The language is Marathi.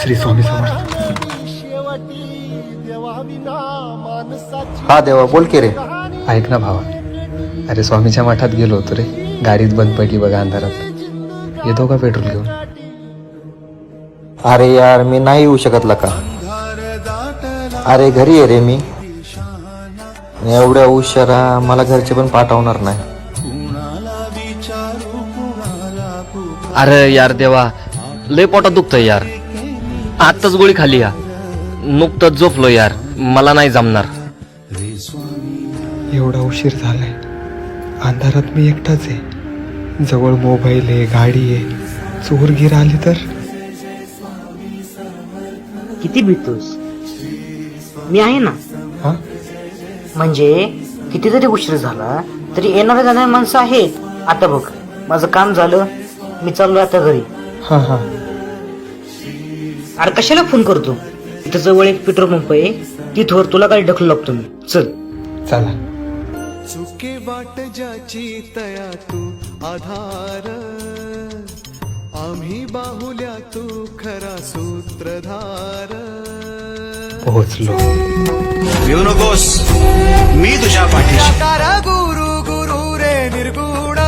श्री स्वामी समर्थ. हा देवा, बोल की रे. ऐक ना भावा, अरे स्वामीच्या मठात गेलो होतो रे. गाडीच बंद पडली बघा अंधारात. येतो का पेट्रोल घेऊन? अरे यार, मी नाही येऊ शकत का. अरे घरी आहे रे मी. एवढ्या उशिरा मला घरचे पण पाठवणार नाही. अरे यार देवा, लय पोटात दुखतंय यार. आत्ताच गोळी खाल्ली या, नुकतंच झोपलो यार. मला नाही जमणार. एवढा उशीर झालाय, अंधारात मी एकटाच आहे. जवळ मोबाईल आहे, गाडी आहे. चोरगीर आली तर? किती भीतोस? मी आहे ना. हा, म्हणजे किती जरी उशीर झाला तरी येणाऱ्या जाणारी माणसं आहेत. आता बघ, माझं काम झालं, मी चाललोय आता घरी. हा, हा. अरे कशाला फोन करतो? इथं जवळ एक पेट्रोल पंप आहे, तिथवर तुला काय ढकलू लागतो मी. चल. चला. चुके वाट ज्याची तया तू आधार, आम्ही बाहुल्या तू खरा सूत्रधार. पोहोचलो. येऊ नकोस, मी तुझ्या पाठीशी. गुरु गुरु रे निर्गुण